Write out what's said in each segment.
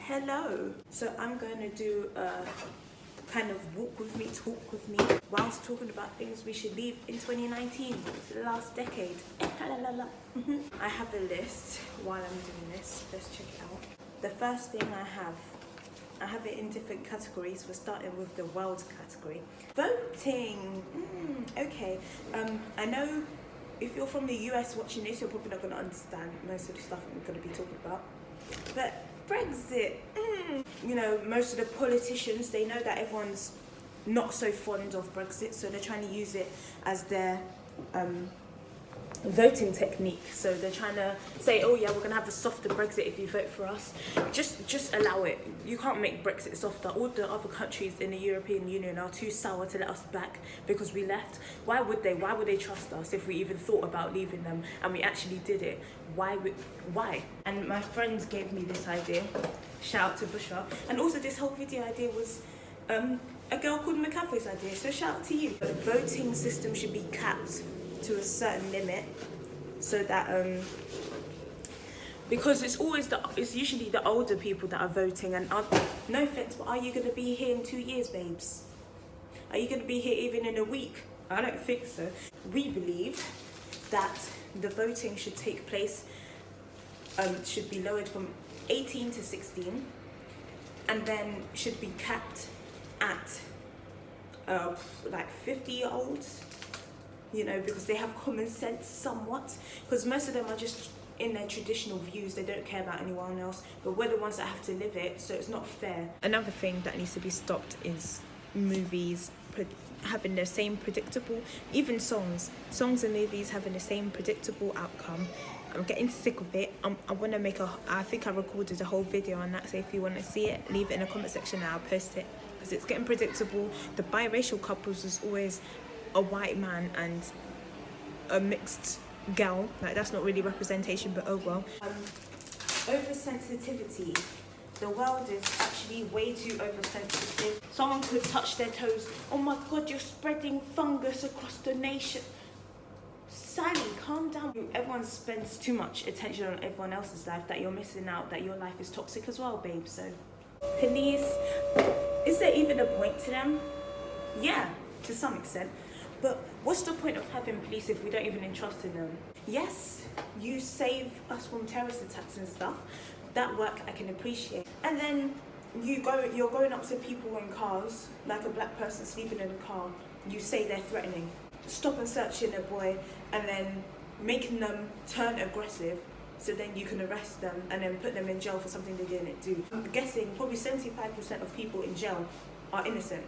Hello. So I'm going to do a kind of walk with me, talk with me, whilst talking about things we should leave in 2019, the last decade. I have a list while I'm doing this. Let's check it out. The first thing I have it in different categories. We're starting with the world category. Voting. Okay. I know if you're from the US watching this, you're probably not going to understand most of the stuff we're going to be talking about. But Brexit, you know, most of the politicians, they know that everyone's not so fond of Brexit, so they're trying to use it as their voting technique. So they're trying to say, oh yeah, we're gonna have a softer Brexit if you vote for us. Just allow it. You can't make Brexit softer. All the other countries in the European Union are too sour to let us back because we left. Why would they? Why would they trust us if we even thought about leaving them and we actually did it? Why? And my friends gave me this idea. Shout out to Busha. And also this whole video idea was a girl called McCaffrey's idea. So shout out to you. The voting system should be capped to a certain limit, so that because it's usually the older people that are voting, and no offense, but are you going to be here in 2 years, babes? Are you going to be here even in a week? I don't think so. We believe that the voting should take place, should be lowered from 18 to 16, and then should be capped at like 50-year-olds. You know, because they have common sense somewhat, because most of them are just in their traditional views. They don't care about anyone else, but we're the ones that have to live it, so it's not fair. Another thing that needs to be stopped is movies having the same predictable, even songs and movies having the same predictable outcome. I'm getting sick of it. I want to make I think I recorded a whole video on that, so if you want to see it, leave it in the comment section and I'll post it, because it's getting predictable. The biracial couples is always a white man and a mixed gal. Like, that's not really representation, but oh well. Oversensitivity. The world is actually way too oversensitive. Someone could touch their toes. Oh my god, you're spreading fungus across the nation. Sally, calm down. Everyone spends too much attention on everyone else's life that you're missing out that your life is toxic as well, babe. So police, is there even a point to them? Yeah, to some extent. But what's the point of having police if we don't even entrust in them? Yes, you save us from terrorist attacks and stuff. That work I can appreciate. And then you're going up to people in cars, like a black person sleeping in a car. You say they're threatening. Stop and searching a boy and then making them turn aggressive, so then you can arrest them and then put them in jail for something they didn't do. I'm guessing probably 75% of people in jail are innocent.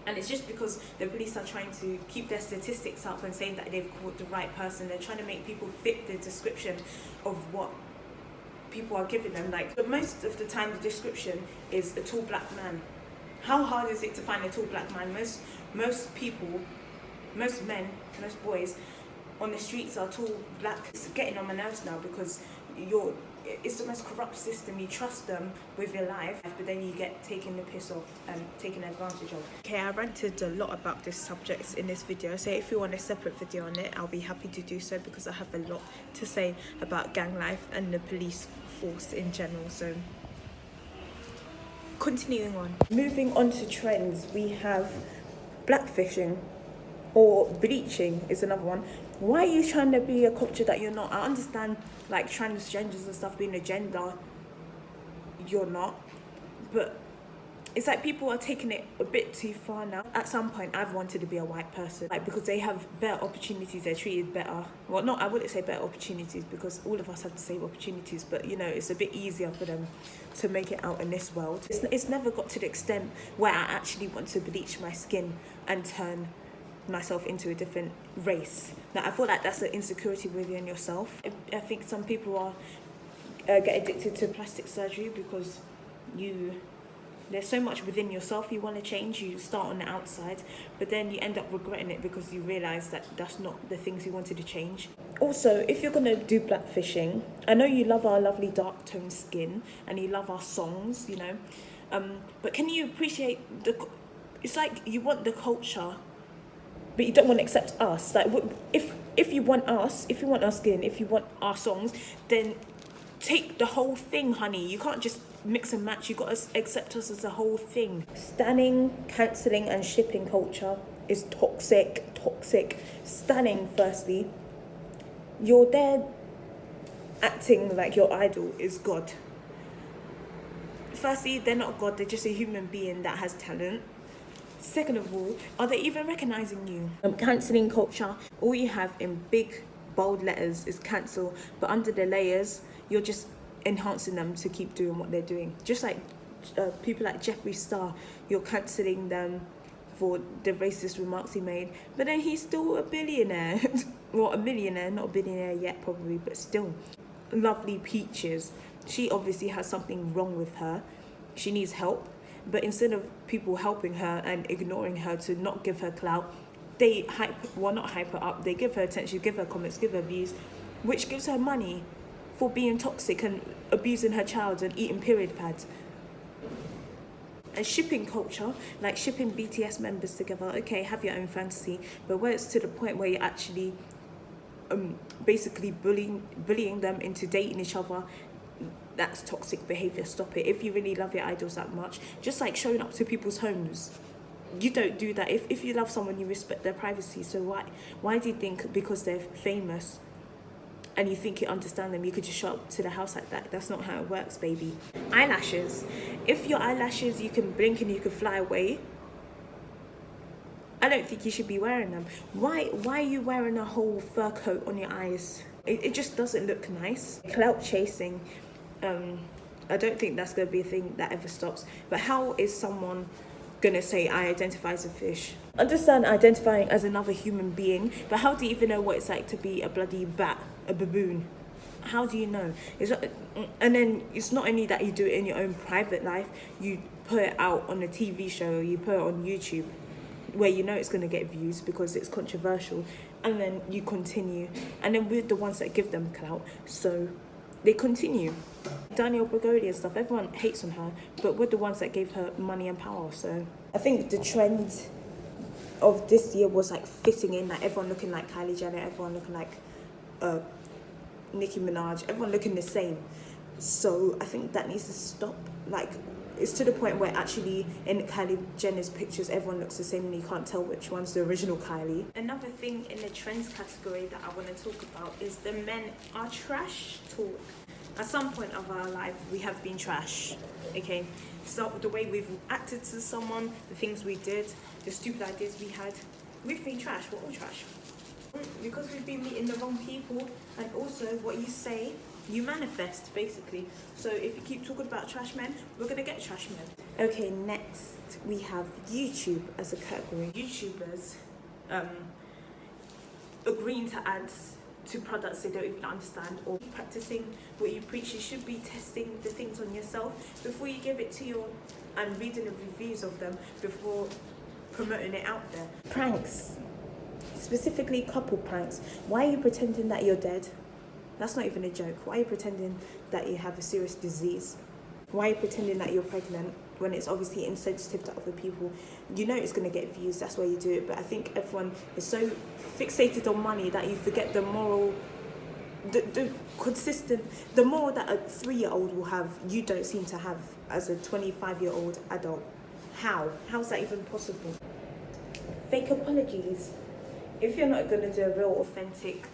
And it's just because the police are trying to keep their statistics up and saying that they've caught the right person. They're trying to make people fit the description of what people are giving them. Like, but most of the time the description is a tall black man. How hard is it to find a tall black man? Most people, most men, most boys on the streets are tall black. It's getting on my nerves now, because it's the most corrupt system. You trust them with your life, but then you get taken the piss off and taken advantage of. Okay, I ranted a lot about this subject in this video, so if you want a separate video on it, I'll be happy to do so, because I have a lot to say about gang life and the police force in general. So continuing on. Moving on to trends, we have blackfishing, or bleaching is another one. Why are you trying to be a culture that you're not? I understand, like, transgenders and stuff being a gender, you're not, but it's like people are taking it a bit too far now. At some point, I've wanted to be a white person, like, because they have better opportunities, they're treated better. Well, I wouldn't say better opportunities, because all of us have the same opportunities, but you know, it's a bit easier for them to make it out in this world. It's never got to the extent where I actually want to bleach my skin and turn myself into a different race. Now, I feel like that's an insecurity within yourself. I think some people are get addicted to plastic surgery because there's so much within yourself you want to change. You start on the outside, but then you end up regretting it because you realise that that's not the things you wanted to change. Also, if you're going to do blackfishing, I know you love our lovely dark toned skin and you love our songs, you know, but can you appreciate it's like you want the culture, but you don't want to accept us. Like, if you want us, if you want our skin, if you want our songs, then take the whole thing, honey. You can't just mix and match. You got to accept us as a whole thing. Stunning, cancelling and shipping culture is toxic. Stunning, firstly. You're there acting like your idol is God. Firstly, they're not God, they're just a human being that has talent. Second of all, are they even recognizing you? Cancelling culture, all you have in big bold letters is cancel, but under the layers you're just enhancing them to keep doing what they're doing. Just like people like Jeffree Star, you're cancelling them for the racist remarks he made, but then he's still a billionaire. Well, a millionaire, not a billionaire yet probably, but still. Lovely Peaches, she obviously has something wrong with her. She needs help, but instead of people helping her and ignoring her to not give her clout, they not hype her up, they give her attention, give her comments, give her views, which gives her money for being toxic and abusing her child and eating period pads. And shipping culture, like shipping BTS members together, okay, have your own fantasy, but where it's to the point where you're actually basically bullying them into dating each other, that's toxic behavior. Stop it. If you really love your idols that much, just like showing up to people's homes, you don't do that. If you love someone, you respect their privacy. So why do you think because they're famous and you think you understand them, you could just show up to the house like that? That's not how it works, baby. Eyelashes. If your eyelashes, you can blink and you can fly away, I don't think you should be wearing them. Why are you wearing a whole fur coat on your eyes? It just doesn't look nice. Clout chasing. I don't think that's going to be a thing that ever stops. But how is someone going to say, I identify as a fish? Understand identifying as another human being, but how do you even know what it's like to be a bloody bat, a baboon? How do you know? And then it's not only that you do it in your own private life, you put it out on a TV show, you put it on YouTube, where you know it's going to get views because it's controversial, and then you continue, and then we're the ones that give them clout, so they continue. Danielle Brigodi and stuff, everyone hates on her, but we're the ones that gave her money and power. So I think the trend of this year was like fitting in, like everyone looking like Kylie Jenner, everyone looking like Nicki Minaj, everyone looking the same. So I think that needs to stop. Like, it's to the point where actually in Kylie Jenner's pictures everyone looks the same and you can't tell which one's the original Kylie. Another thing in the trends category that I want to talk about is the men are trash talk. At some point of our life we have been trash, okay? So the way we've acted to someone, the things we did, the stupid ideas we had, we've been trash. We're all trash because we've been meeting the wrong people, and also what you say you manifest, basically. So if you keep talking about trash men, we're gonna get trash men. Okay, next we have YouTube as a category. YouTubers agreeing to ads to products they don't even understand, or practicing what you preach. You should be testing the things on yourself before you give it to and reading the reviews of them before promoting it out there. Pranks, specifically couple pranks. Why are you pretending that you're dead? That's not even a joke. Why are you pretending that you have a serious disease? Why are you pretending that you're pregnant when it's obviously insensitive to other people? You know it's going to get views, that's why you do it. But I think everyone is so fixated on money that you forget the moral, the moral that a 3-year-old will have, you don't seem to have as a 25-year-old adult. How's that even possible? Fake apologies. If you're not going to do a real authentic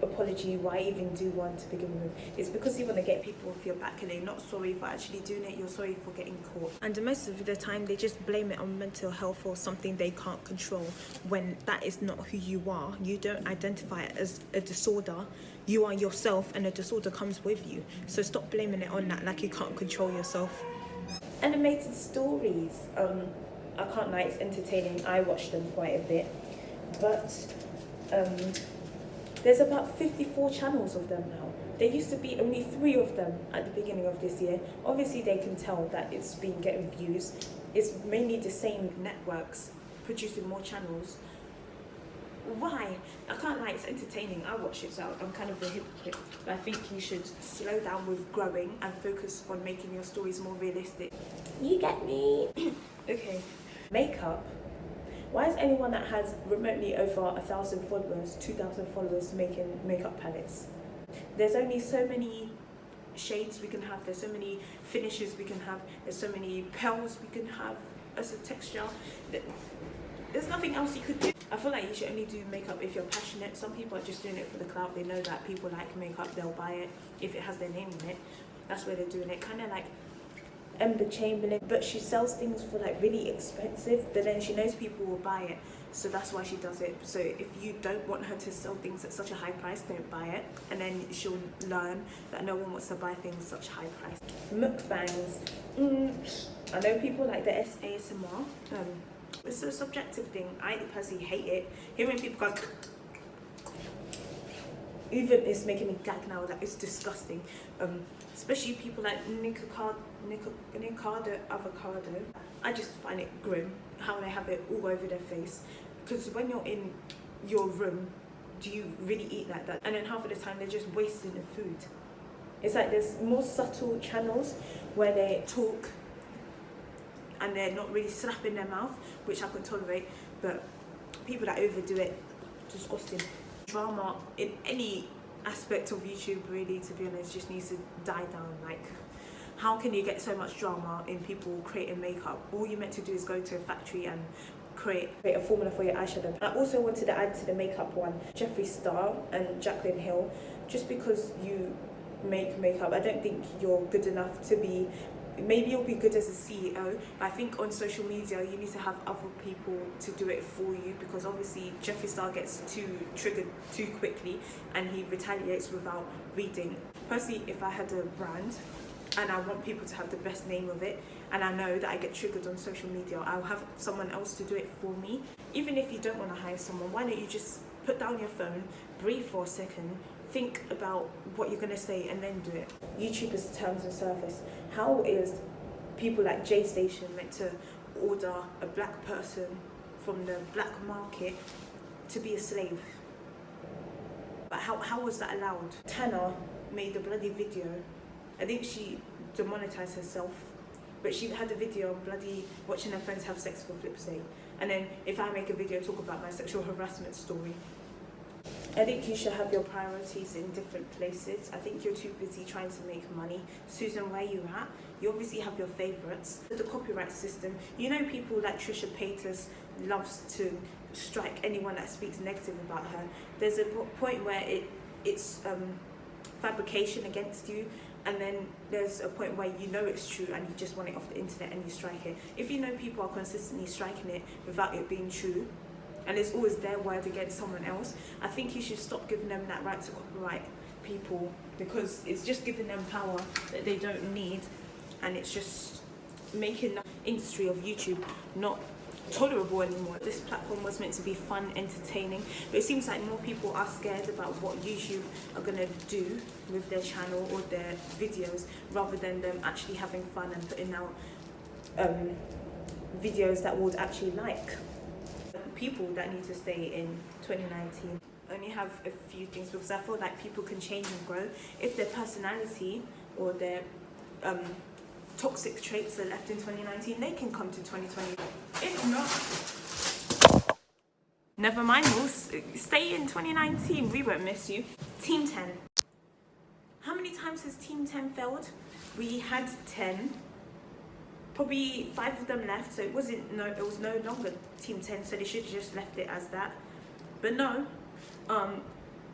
apology, why even do one to begin with? It's because you want to get people off your back and they're not sorry for actually doing it, you're sorry for getting caught. And most of the time they just blame it on mental health or something they can't control, when that is not who you are. You don't identify it as a disorder, you are yourself and a disorder comes with you. So stop blaming it on that like you can't control yourself. Animated stories, I can't lie, it's entertaining. I watch them quite a bit, but there's about 54 channels of them now. There used to be only 3 of them at the beginning of this year. Obviously they can tell that it's been getting views. It's mainly the same networks producing more channels. Why? I can't lie, it's entertaining. I watch it, so I'm kind of a hypocrite. But I think you should slow down with growing and focus on making your stories more realistic. You get me? Okay. Makeup. Why is anyone that has remotely over 1,000 followers, 2,000 followers making makeup palettes? There's only so many shades we can have, there's so many finishes we can have, there's so many pearls we can have as a texture. There's nothing else you could do. I feel like you should only do makeup if you're passionate. Some people are just doing it for the clout. They know that people like makeup, they'll buy it if it has their name in it. That's where they're doing it. Kind of like Ember Chamberlain, but she sells things for like really expensive, but then she knows people will buy it, so that's why she does it. So if you don't want her to sell things at such a high price, don't buy it, and then she'll learn that no one wants to buy things such high price. Mukbangs. I know people like the ASMR. It's a subjective thing. I personally hate it. Hearing people go, even it's making me gag now. That it's disgusting. Especially people like Nicocado Avocado. I just find it grim how they have it all over their face. Because when you're in your room, do you really eat like that? And then half of the time they're just wasting the food. It's like there's more subtle channels where they talk and they're not really slapping their mouth, which I can tolerate, but people that overdo it, disgusting. Drama in any aspect of YouTube, really, to be honest, just needs to die down. Like, how can you get so much drama in people creating makeup? All you're meant to do is go to a factory and create a formula for your eyeshadow. I also wanted to add to the makeup one, Jeffree Star and Jaclyn Hill. Just because you make makeup, I don't think you're good enough to be. Maybe you'll be good as a CEO, but I think on social media you need to have other people to do it for you, because obviously Jeffree Star gets too triggered too quickly and he retaliates without reading. Personally, if I had a brand and I want people to have the best name of it, and I know that I get triggered on social media, I'll have someone else to do it for me. Even if you don't want to hire someone, why don't you just put down your phone, breathe for a second, think about what you're going to say and then do it. YouTubers' terms of service. How is people like J Station meant to order a black person from the black market to be a slave? But how was that allowed? Tana made a bloody video. I think she demonetized herself, but she had a video of bloody watching her friends have sex for flip's sake. And then if I make a video talk about my sexual harassment story, I think you should have your priorities in different places. I think you're too busy trying to make money. Susan, where you at? You obviously have your favourites. The copyright system, you know, people like Trisha Paytas loves to strike anyone that speaks negative about her. There's a point where it's fabrication against you, and then there's a point where you know it's true and you just want it off the internet and you strike it. If you know people are consistently striking it without it being true, and it's always their word against someone else, I think you should stop giving them that right to copyright people, because it's just giving them power that they don't need, and it's just making the industry of YouTube not tolerable anymore. This platform was meant to be fun, entertaining, but it seems like more people are scared about what YouTube are going to do with their channel or their videos, rather than them actually having fun and putting out videos that would actually like. People that need to stay in 2019. I only have a few things, because I feel like people can change and grow. If their personality or their toxic traits are left in 2019, they can come to 2020. If not, never mind, we'll stay in 2019. We won't miss you. Team 10. How many times has Team 10 failed? We had 10. Probably 5 of them left, so it was no longer Team 10, so they should have just left it as that. But no,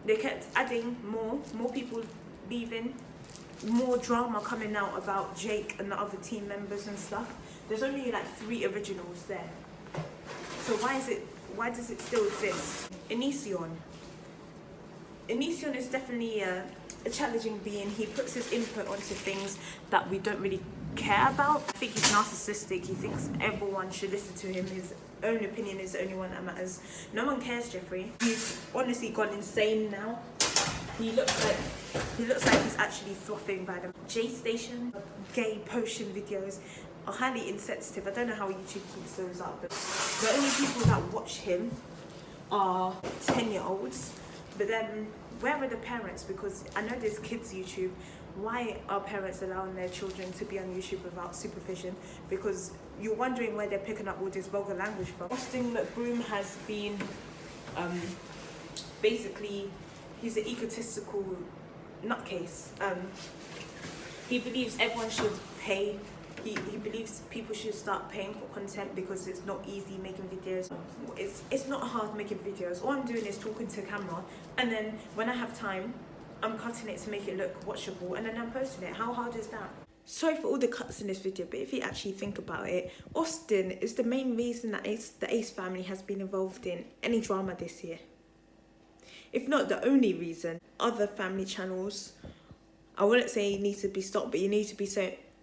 they kept adding more people leaving, more drama coming out about Jake and the other team members and stuff. There's only like 3 originals there. So why does it still exist? Onision is definitely a challenging being. He puts his input onto things that we don't really care about. I think he's narcissistic. He thinks everyone should listen to him. His own opinion is the only one that matters. No one cares, Jeffree. He's honestly gone insane now. He looks like he's actually frothing by them. J Station, gay potion videos are highly insensitive. I don't know how YouTube keeps those up, but the only people that watch him are 10-year-olds. But then, where are the parents? Because I know there's kids YouTube. Why are parents allowing their children to be on YouTube without supervision? Because you're wondering where they're picking up all this vulgar language from. Austin McBroom has been, basically, he's an egotistical nutcase. He believes everyone should pay. He believes people should start paying for content because it's not easy making videos. It's not hard making videos. All I'm doing is talking to camera, and then when I have time, I'm cutting it to make it look watchable, and then I'm posting it. How hard is that? Sorry for all the cuts in this video, but if you actually think about it, Austin is the main reason that the Ace family has been involved in any drama this year. If not the only reason. Other family channels, I wouldn't say you need to be stopped, but you need to be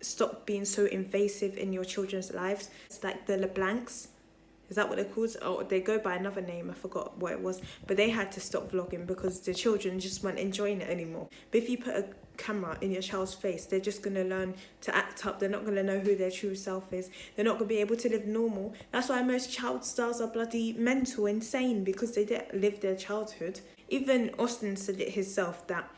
stop being so invasive in your children's lives. It's like the LeBlancs. Is that what they're called? Oh, they go by another name. I forgot what it was. But they had to stop vlogging because the children just weren't enjoying it anymore. But if you put a camera in your child's face, they're just going to learn to act up. They're not going to know who their true self is. They're not going to be able to live normal. That's why most child stars are bloody mental, insane, because they didn't live their childhood. Even Austin said it himself that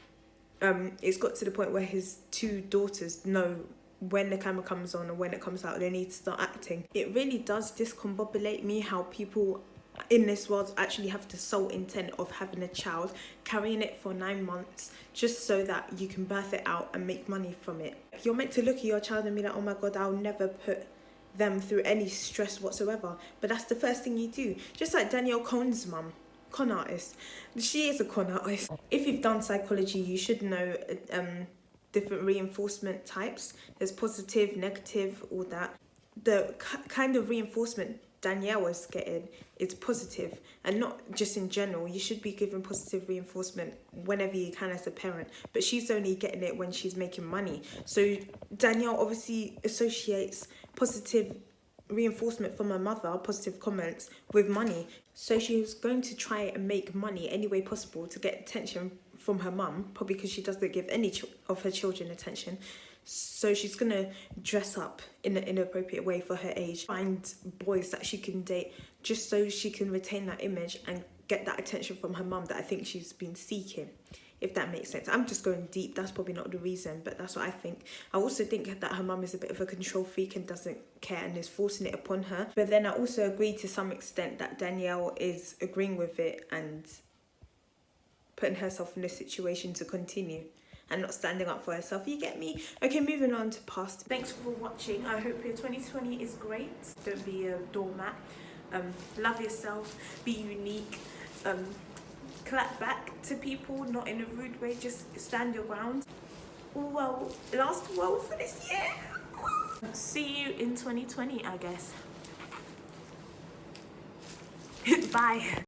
it's got to the point where his two daughters know when the camera comes on or when it comes out, they need to start acting. It really does discombobulate me how people in this world actually have the sole intent of having a child, carrying it for 9 months just so that you can birth it out and make money from it. You're meant to look at your child and be like, oh my god, I'll never put them through any stress whatsoever. But that's the first thing you do. Just like Danielle Cohn's mum, con artist. She is a con artist. If you've done psychology, you should know different reinforcement types. There's positive, negative, all that. The kind of reinforcement Danielle was getting is positive, and not just in general. You should be given positive reinforcement whenever you can as a parent, but she's only getting it when she's making money. So Danielle obviously associates positive reinforcement from her mother, positive comments, with money. So she was going to try and make money any way possible to get attention from her mum, probably because she doesn't give any of her children attention. So she's going to dress up in an inappropriate way for her age, find boys that she can date just so she can retain that image and get that attention from her mum that I think she's been seeking, if that makes sense. I'm just going deep. That's probably not the reason, but that's what I think. I also think that her mum is a bit of a control freak and doesn't care and is forcing it upon her. But then I also agree to some extent that Danielle is agreeing with it and putting herself in a situation to continue and not standing up for herself. You get me? Okay, moving on to past. Thanks for watching. I hope your 2020 is great. Don't be a doormat. Love yourself. Be unique. Clap back to people, not in a rude way. Just stand your ground. Well, last well for this year. See you in 2020, I guess. Bye.